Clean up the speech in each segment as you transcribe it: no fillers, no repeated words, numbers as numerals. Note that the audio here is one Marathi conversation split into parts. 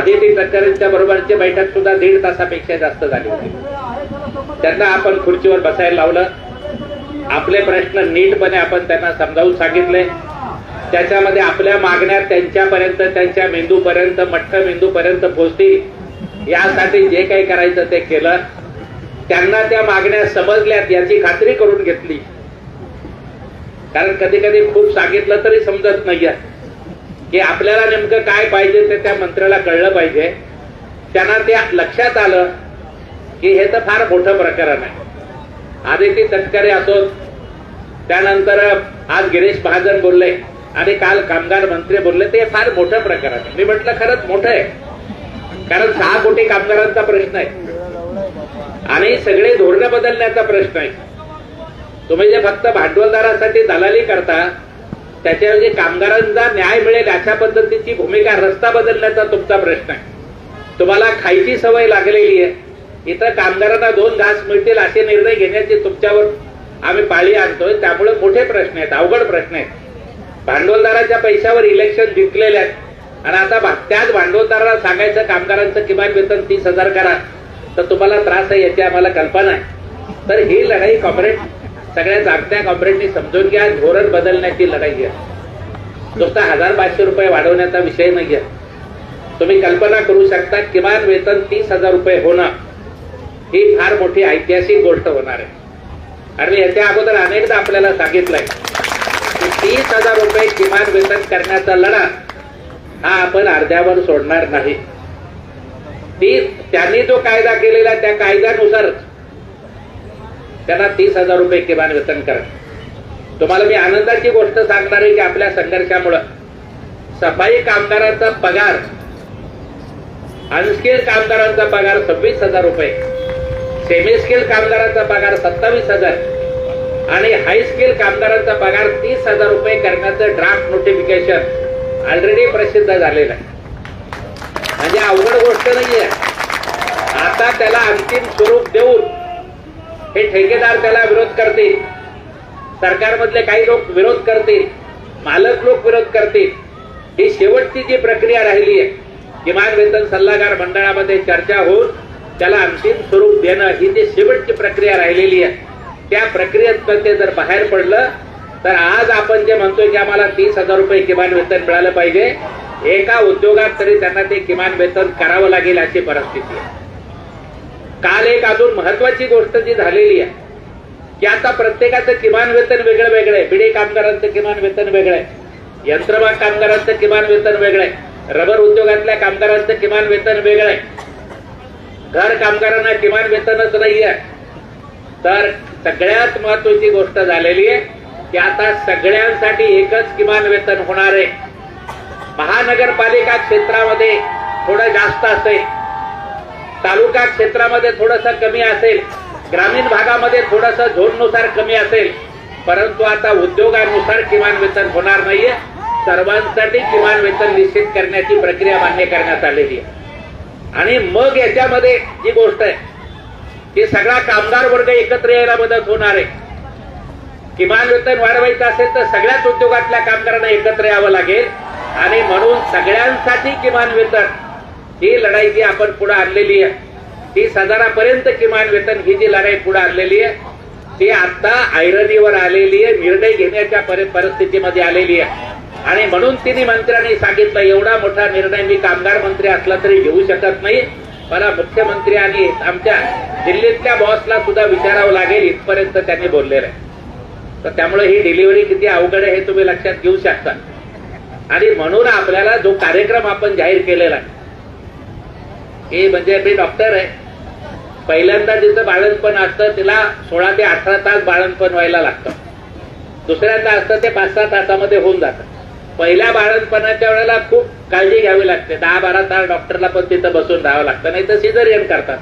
अदिती तटकरेंच्या बरोबरची बैठक सुद्धा 1.5 तासापेक्षा जास्त झाली होती. त्यांना आपण खुर्चीवर बसायला लावलं. आपले प्रश्न नीटपणे आपण त्यांना समजावून सांगितले. त्याच्यामध्ये आपल्या मागण्या त्यांच्यापर्यंत, त्यांच्या मेंदूपर्यंत, मठ्ठ मेंदूपर्यंत पोहोचतील यासाठी जे काही करायचं ते केलं. त्यांना त्या मागण्या समजल्यात याची खात्री करून घेतली. कारण कधी कधी खूप सांगितलं तरी समजत नाहीये की आपल्याला नेमकं काय पाहिजे ते त्या मंत्र्याला कळलं पाहिजे. त्यांना ते लक्षात आलं की हे तर फार मोठं प्रकरण आहे. आदिती तटकरे असोत, त्यानंतर आज गिरीश महाजन बोलले आणि काल कामगार मंत्री बोलले, ते फार मोठं प्रकरण आहे. मी म्हटलं खरंच मोठं आहे, कारण 6 कोटी कामगारांचा प्रश्न आहे आणि सगळे धोरणं बदलण्याचा प्रश्न आहे. तुम्ही जे फक्त भांडवलदारासाठी दलाली करता त्याच्याऐवजी कामगारांना न्याय मिळेल अशा पद्धतीची भूमिका, रस्ता बदलण्याचा तुमचा प्रश्न आहे. तुम्हाला खायची सवय लागलेली आहे. इथं कामगारांना 2 घास मिळतील असे निर्णय घेण्याची तुमच्यावर आम्ही पाळी आणतोय. त्यामुळे मोठे प्रश्न आहेत, अवघड प्रश्न आहेत. भांडवलदाराच्या पैशावर इलेक्शन जिंकलेले आहेत आणि आता त्याच भांडवलदाराला सांगायचं कामगारांचं किमान वेतन 30,000 करा, तर तुम्हाला त्रास आहे याची आम्हाला कल्पना आहे. तर ही लढाई कॉम्रेड, सगळ्या जागत्या कॉम्रेडनी समजून घ्या. धोरण बदलण्याची लढाई आहे. नुसता 1,500 रुपये वाढवण्याचा विषय नाहीये. तुम्ही कल्पना करू शकता किमान वेतन 30,000 रुपये होणं ही फार मोठी ऐतिहासिक गोष्ट होणार आहे. आणि याच्या अगोदर अनेकदा आपल्याला सांगितलंय की 30,000 रुपये किमान वेतन करण्याचा लढा हा आपण अर्ध्यावर सोडणार नाही. त्यांनी जो कायदा केलेला त्या कायद्यानुसार त्यांना 30,000 रुपये किमान वेतन करा. तुम्हाला मी आनंदाची गोष्ट सांगणार आहे की आपल्या संघर्षामुळे सफाई कामगारांचा पगार, अनस्किल्ड कामगारांचा पगार 26,000 रुपये, सेमी स्किल्ड कामगारांचा पगार 27,000 आणि हाय स्किल्ड कामगारांचा पगार 30,000 रुपये करण्याचं ड्राफ्ट नोटिफिकेशन ऑलरेडी प्रसिद्ध झालेलं आहे. म्हणजे अवघड गोष्ट नाहीये. आता त्याला अंतिम स्वरूप देऊन हे ठेकेदार त्याला विरोध करतील, सरकारमधले काही लोक विरोध करतील, मालक लोक विरोध करतील. ही शेवटची जी प्रक्रिया राहिली आहे, किमान वेतन सल्लागार मंडळामध्ये चर्चा होऊन त्याला अंतिम स्वरूप देणं, ही जी शेवटची प्रक्रिया राहिलेली आहे, त्या प्रक्रियेत ते जर बाहेर पडलं तर आज आपण जे म्हणतोय की आम्हाला 30,000 रुपये किमान वेतन मिळालं पाहिजे, एका उद्योगात तरी त्यांना ते किमान वेतन करावं लागेल अशी परिस्थिती आहे. काल एक अजून महत्वाची गोष्ट जी झालेली आहे की आता प्रत्येकाचं किमान वेतन वेगळं वेगळं आहे. बिडी कामगारांचं किमान वेतन वेगळं आहे, यंत्रमाग कामगारांचं किमान वेतन वेगळं आहे, रबर उद्योगातल्या कामगारांचं किमान वेतन वेगळं आहे, घर कामगारांना किमान वेतनच नाही आहे. तर सगळ्यात महत्वाची गोष्ट झालेली आहे की आता सगळ्यांसाठी एकच किमान वेतन होणार आहे. महानगरपालिका क्षेत्रामध्ये थोडं जास्त असेल, तालुका क्षेत्रामध्ये थोडंसं कमी असेल, ग्रामीण भागामध्ये थोडंसं झोननुसार कमी असेल, परंतु आता उद्योगानुसार किमान वेतन होणार नाहीये. सर्वांसाठी किमान वेतन निश्चित करण्याची प्रक्रिया मान्य करण्यात आलेली आहे. आणि मग याच्यामध्ये जी गोष्ट आहे की सगळा कामगार वर्ग एकत्र यायला मदत होणार आहे. किमान वेतन वाढवायचं असेल तर सगळ्याच उद्योगातल्या कामगारांना एकत्र यावं लागेल आणि म्हणून सगळ्यांसाठी किमान वेतन ही लढाई जी आपण पुढे आणलेली आहे, 30,000 पर्यंत किमान वेतन ही जी लढाई पुढे आणलेली आहे ती आता ऐरणीवर आलेली आहे, निर्णय घेण्याच्या परिस्थितीमध्ये आलेली आहे. आणि म्हणून तिन्ही मंत्र्यांनी सांगितलं एवढा मोठा निर्णय मी कामगार मंत्री असला तरी घेऊ शकत नाही, मला मुख्यमंत्री आणि आमच्या दिल्लीतल्या बॉसला सुद्धा विचारावं लागेल, इथपर्यंत त्यांनी बोललेलं आहे. तर त्यामुळे ही डिलिव्हरी किती अवघड आहे हे तुम्ही लक्षात घेऊ शकता. आणि म्हणून आपल्याला जो कार्यक्रम आपण जाहीर केलेला आहे हे म्हणजे मी डॉक्टर आहे, पहिल्यांदा जिथं बाळंतपण असतं तिला 16 ते 18 तास बाळंतपण व्हायला लागतं, दुसऱ्यांदा असतं ते 5-6 तासामध्ये होऊन जातं. पहिल्या बाळंतपणाच्या वेळेला खूप काळजी घ्यावी लागते, 10-12 तास डॉक्टरला पण तिथं बसून राहावं लागतं, नाही तर सिझरियन करतात.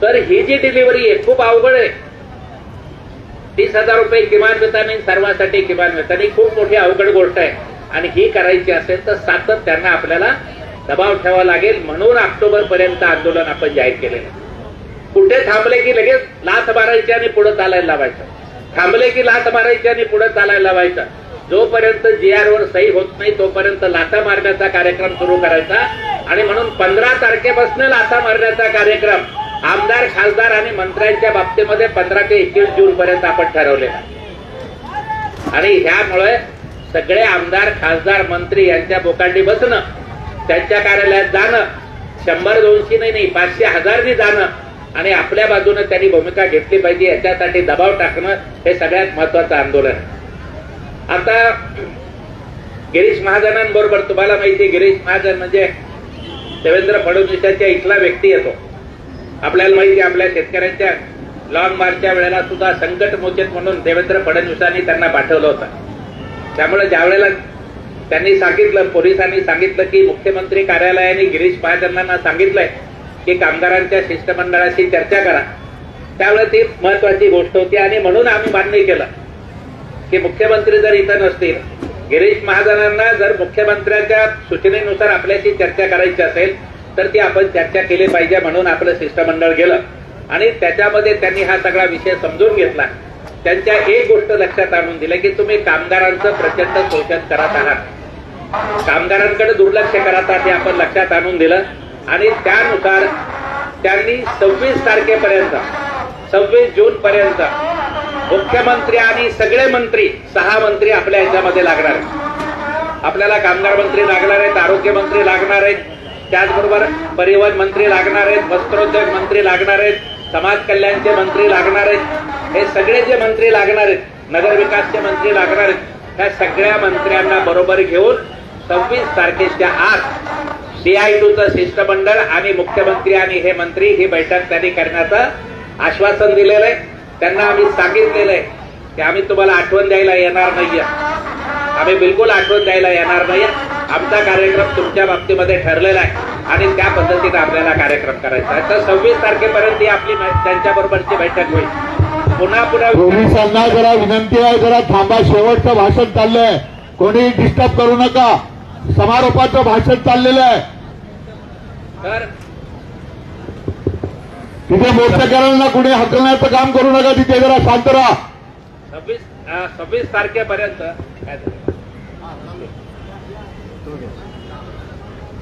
तर ही जी डिलिव्हरी आहे खूप अवघड आहे. 30,000 रुपये किमान वेतन सर्वांसाठी किमान वेतन ही खूप मोठी अवघड गोष्ट आहे आणि ही करायची असेल तर सातत्यानं आपल्याला दबाव ठेवावा लागेल. म्हणून ऑक्टोबर पर्यंत आंदोलन आपण जाहीर केलेलं. कुठे थांबले की लगेच लाथ मारायची आणि पुढे चालायला लावायचं, थांबले की लाथ मारायची आणि पुढे चालायला लावायचं. जोपर्यंत GR वर सही होत नाही तोपर्यंत लाथा मारण्याचा कार्यक्रम सुरू करायचा आणि म्हणून 15 तारखेपासून लाथा मारण्याचा कार्यक्रम आमदार, खासदार आणि मंत्र्यांच्या बाबतीमध्ये 15 ते 21 जून पर्यंत आपण ठरवलेला आणि ह्यामुळे सगळे आमदार, खासदार, मंत्री यांच्या बोकांडी बसणं, त्यांच्या कार्यालयात जाणं, 100-200 नाही 500-1000 जाणं आणि आपल्या बाजूने त्यांनी भूमिका घेतली पाहिजे याच्यासाठी दबाव टाकणं हे सगळ्यात महत्वाचं आंदोलन आहे. आता गिरीश महाजनांबरोबर तुम्हाला माहिती, गिरीश महाजन म्हणजे देवेंद्र फडणवीसांच्या इथला व्यक्ती येतो. आपल्याला माहिती, आपल्या शेतकऱ्यांच्या लॉंग मार्चच्या वेळेला सुद्धा संकट मोचक म्हणून देवेंद्र फडणवीसांनी त्यांना पाठवलं होतं. त्यामुळे ज्या वेळेला त्यांनी सांगितलं, पोलिसांनी सांगितलं की मुख्यमंत्री कार्यालयाने गिरीश महाजनांना सांगितलंय की कामगारांच्या शिष्टमंडळाशी चर्चा करा, त्यावेळेला ती महत्वाची गोष्ट होती आणि म्हणून आम्ही मान्य केलं की मुख्यमंत्री जर इथं नसतील, गिरीश महाजनांना जर मुख्यमंत्र्यांच्या सूचनेनुसार आपल्याशी चर्चा करायची असेल तर ती आपण चर्चा केली पाहिजे म्हणून आपलं शिष्टमंडळ गेलं आणि त्याच्यामध्ये त्यांनी हा सगळा विषय समजून घेतला. त्यांच्या एक गोष्ट लक्षात आणून दिलं की तुम्ही कामगारांचं प्रचंड शोषण करत आहात, कामगारांकडे दुर्लक्ष करत आहात हे आपण लक्षात आणून दिलं आणि त्यानुसार त्यांनी 26 तारखेपर्यंत 26 जून पर्यंत मुख्यमंत्री आणि सगळे मंत्री 6 मंत्री आपल्या ह्याच्यामध्ये लागणार आहेत. आपल्याला कामगार मंत्री लागणार आहेत, आरोग्य मंत्री लागणार आहेत, त्याचबरोबर परिवहन मंत्री लागणार आहेत, वस्त्रोद्योग मंत्री लागणार आहेत, समाज कल्याणचे मंत्री लागणार आहेत. हे सगळे जे मंत्री लागणार आहेत, नगरविकासचे मंत्री लागणार आहेत, त्या सगळ्या मंत्र्यांना बरोबर घेऊन 26 तारखेच्या आत CITUचं शिष्टमंडळ आणि मुख्यमंत्री आणि हे मंत्री ही बैठक त्यांनी करण्याचं आश्वासन दिलेलं आहे. त्यांना आम्ही सांगितलेलं आहे की आम्ही तुम्हाला आठवण द्यायला येणार नाहीये, आम्ही बिलकुल आठवण द्यायला येणार नाहीये. आमचा कार्यक्रम तुमच्या बाबतीमध्ये ठरलेला आहे आणि त्या पद्धतीने आपल्याला कार्यक्रम करायचा आहे. तर 26 तारखेपर्यंत ही आपली त्यांच्याबरोबरची बैठक होईल. पुन्हा पोलिसांना जरा विनंती आहे, जरा थांबा, शेवटचं भाषण चाललंय, कोणी डिस्टर्ब करू नका, समारोपाचं भाषण चाललेलं आहे. तर तिथे मोर्चेकऱ्यांना कुणी हकलण्याचं काम करू नका, तिथे जरा शांत राहा. 26 तारखेपर्यंत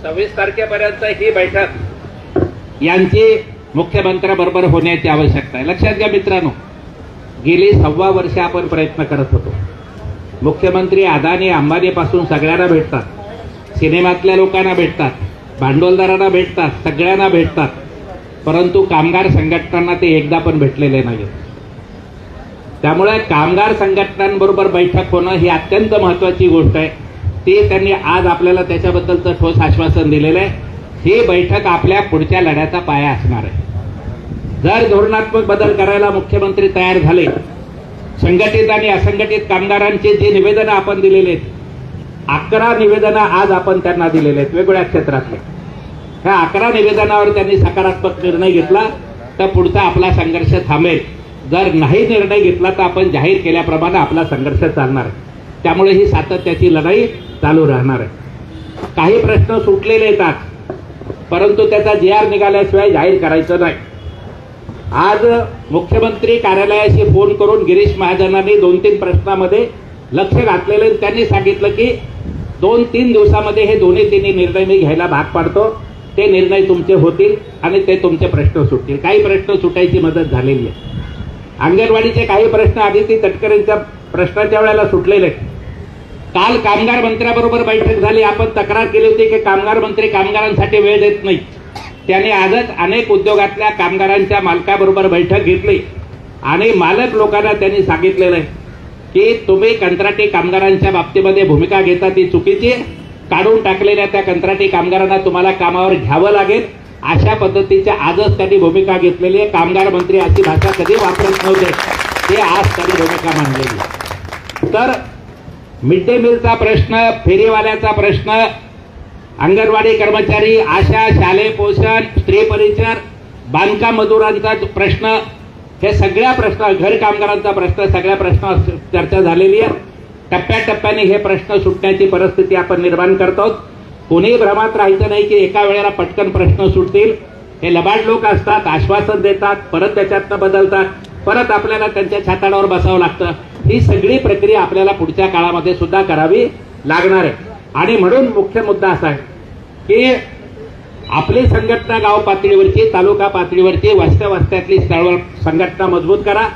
26 तारखेपर्यंत ही बैठक यांची मुख्यमंत्र्याबरोबर होण्याची आवश्यकता आहे. लक्षात घ्या मित्रांनो, गेली 1.25 वर्ष आपण प्रयत्न करत होतो. मुख्यमंत्री अदानी अंबानीपासून सगळ्यांना भेटतात, सिनेमातल्या लोकांना भेटतात, भांडवलदारांना भेटतात, सगळ्यांना भेटतात, परंतु कामगार संघटनांना ते एकदा पण भेटलेले नाही. त्यामुळे कामगार संघटनांबरोबर बैठक होणं ही अत्यंत महत्वाची गोष्ट आहे. ते त्यांनी आज आपल्याला त्याच्याबद्दलचं ठोस आश्वासन दिलेलं आहे. ही बैठक आपल्या पुढच्या लढ्याचा पाया असणार आहे. जर धोरणात्मक बदल करायला मुख्यमंत्री तयार झाले, संघटित आणि असंघटित कामगारांचे जे निवेदनं आपण दिलेले आहेत, 11 निवेदनं आज आपण त्यांना दिलेले आहेत वेगवेगळ्या क्षेत्रातले. ह्या 11 निवेदनावर त्यांनी सकारात्मक निर्णय घेतला तर पुढचा आपला संघर्ष थांबेल. जर नाही निर्णय घेतला तर आपण जाहीर केल्याप्रमाणे आपला संघर्ष चालणार आहे. त्यामुळे ही सातत्याची लढाई चालू राहणार आहे. काही प्रश्न सुटलेले येतात, परंतु त्याचा GR निघाल्याशिवाय जाहीर करायचं नाही. आज मुख्यमंत्री कार्यालयाशी फोन करून गिरीश महाजनांनी 2-3 प्रश्नामध्ये लक्ष घातलेले. त्यांनी सांगितलं की 2-3 दिवसामध्ये हे दोन्ही तिन्ही निर्णय मी घ्यायला भाग पाडतो. ते निर्णय तुमचे होतील आणि ते तुमचे प्रश्न सुटतील. काही प्रश्न सुटायची मदत झालेली आहे. अंगणवाडीचे काही प्रश्न आदिती तटकरेंच्या प्रश्नाच्या वेळेला सुटलेले. काल कामगार मंत्र्याबरोबर बैठक झाली. आपण तक्रार केली होती की कामगार मंत्री कामगारांसाठी वेळ देत नाही. त्याने आजच अनेक उद्योगातल्या कामगारांच्या मालकाबरोबर बैठक घेतली आणि मालक लोकांना त्यांनी सांगितलेलं आहे की तुम्ही कंत्राटी कामगारांच्या बाबतीमध्ये भूमिका घेता ती चुकीची. काढून टाकलेल्या त्या कंत्राटी कामगारांना तुम्हाला कामावर घ्यावं लागेल, अशा पद्धतीच्या आजच त्यांनी भूमिका घेतलेली आहे. कामगार मंत्री अशी भाषा कधी वापरत नव्हते, ते आज त्यांनी भूमिका मांडलेली. तर मिड डे मीलचा प्रश्न, फेरीवाल्याचा प्रश्न, अंगणवाडी कर्मचारी, आशा, शालेय पोषण, स्त्री परिचर, बांधकाम मजुरांचा प्रश्न, हे सगळ्या प्रश्न, घर कामगारांचा प्रश्न, सगळ्या प्रश्न चर्चा झालेली आहे. टप्प्याटप्प्याने हे प्रश्न सुटण्याची परिस्थिती आपण निर्माण करतो. कोणीही भ्रमात राहायचं नाही की एका वेळेला पटकन प्रश्न सुटतील. हे लबाड लोक असतात, आश्वासन देतात, परत त्याच्यातनं बदलतात, परत आपल्याला त्यांच्या छाताडावर बसावं लागतं. ही सगळी प्रक्रिया आपल्याला पुढच्या काळामध्ये सुद्धा करावी लागणार आहे. आणि म्हणून मुख्य मुद्दा असा आहे की आपली संघटना गाव पातळीवरची, तालुका पातळीवरची, वस्त्यातली संघटना मजबूत करा.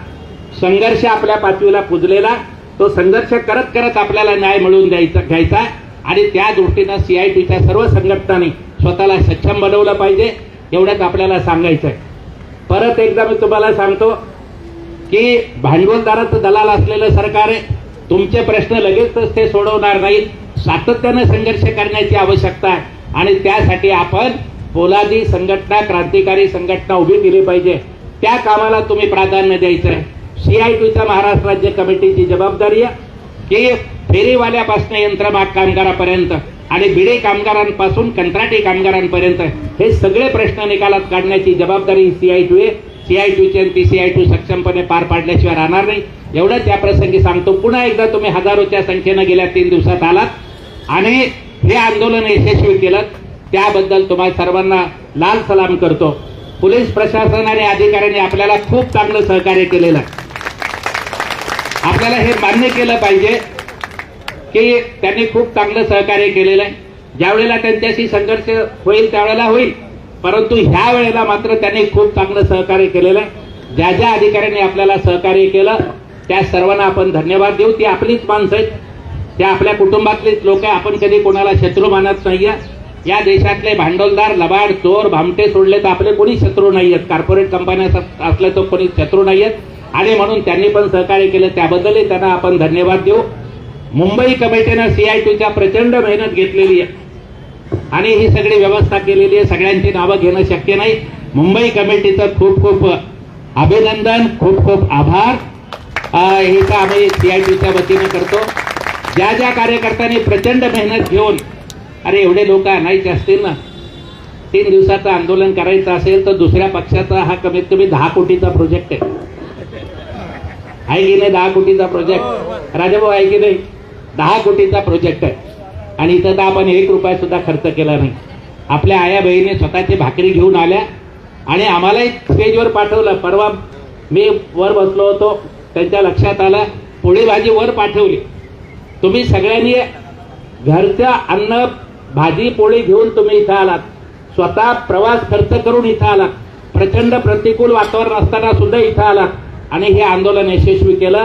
संघर्ष आपल्या पातळीला पुजलेला, तो संघर्ष करत करत आपल्याला न्याय मिळवून घ्यायचा आणि त्या दृष्टीनं CITच्या सर्व संघटनांनी स्वतःला सक्षम बनवलं पाहिजे, एवढ्यात आपल्याला सांगायचं आहे. परत एकदा मी तुम्हाला सांगतो की भांडवलदाराचं दलाल असलेलं सरकार आहे. तुमचे प्रश्न लगेचच ते सोडवणार नाहीत. सातत्यानं संघर्ष करण्याची आवश्यकता आहे आणि त्यासाठी आपण पोलादी संघटना, क्रांतिकारी संघटना उभी केली पाहिजे. त्या कामाला तुम्ही प्राधान्य द्यायचं आहे. CITच्या महाराष्ट्र राज्य कमिटीची जबाबदारी आहे की फेरीवाल्यापासून यंत्रमाग कामगारापर्यंत आणि बिडे कामगारांपासून कंत्राटी कामगारांपर्यंत हे सगळे प्रश्न निकालात काढण्याची जबाबदारी CIT आहे. CITची आणि ती CIT सक्षमपणे पार पाडल्याशिवाय राहणार नाही, एवढं त्या प्रसंगी सांगतो. पुन्हा एकदा तुम्ही हजारोच्या संख्येनं गेल्या 3 दिवसात आलात आणि हे आंदोलन यशस्वी केलं, त्याबद्दल तुम्हाला सर्वांना लाल सलाम करतो. पोलीस प्रशासन आणि अधिकाऱ्यांनी आपल्याला खूप चांगलं सहकार्य केलेलं आहे. आपल्याला हे मान्य केलं पाहिजे की त्यांनी खूप चांगलं सहकार्य केलेलं आहे. ज्यावेळेला त्यांच्याशी संघर्ष होईल त्यावेळेला होईल, परंतु ह्या वेळेला मात्र त्यांनी खूप चांगलं सहकार्य केलेलं आहे. ज्या ज्या अधिकाऱ्यांनी आपल्याला सहकार्य केलं त्या सर्वांना आपण धन्यवाद देऊ. ती आपलीच माणसं आहेत, त्या आपल्या कुटुंबातलीच लोक आहे. आपण कधी कोणाला शत्रू मानत नाहीये. या देशातले भांडवलदार, लबाड, चोर, भामटे सोडले तर आपले कोणी शत्रू नाही आहेत. कॉर्पोरेट कंपन्या असले तर कोणी शत्रू नाही आहेत आणि म्हणून त्यांनी पण सहकार्य केलं, त्याबद्दलही त्यांना आपण धन्यवाद देऊ. मुंबई कमिटीनं CITच्या प्रचंड मेहनत घेतलेली आहे आणि ही सगळी व्यवस्था केलेली आहे. सगळ्यांची नावं घेणं शक्य नाही. मुंबई कमिटीचं खूप खूप अभिनंदन, खूप खूप आभार हे का आम्ही CITच्या वतीनं करतो. ज्या ज्या कार्यकर्त्यांनी प्रचंड मेहनत घेऊन, अरे एवढे लोक आणायचे असतील ना, 3 दिवसाचं आंदोलन करायचं असेल तर दुसऱ्या पक्षाचा हा कमीत कमी 10 कोटीचा प्रोजेक्ट आहे की नाही? 10 कोटीचा प्रोजेक्ट राजाभाऊ आहे की नाही? 10 कोटीचा प्रोजेक्ट आहे आणि इथं तर आपण 1 रुपया सुद्धा खर्च केला नाही. आपल्या आया बहिणी स्वतःची भाकरी घेऊन आल्या आणि आम्हालाही स्टेजवर पाठवलं. परवा मी वर बसलो होतो, त्यांच्या लक्षात आलं, पोळी भाजी वर पाठवली. तुम्ही सगळ्यांनी घरच्या अन्न, भाजी, पोळी घेऊन तुम्ही इथं आलात. स्वतः प्रवास खर्च करून इथं आलात. प्रचंड प्रतिकूल वातावरण असताना सुद्धा इथं आलात आणि हे आंदोलन यशस्वी केलं.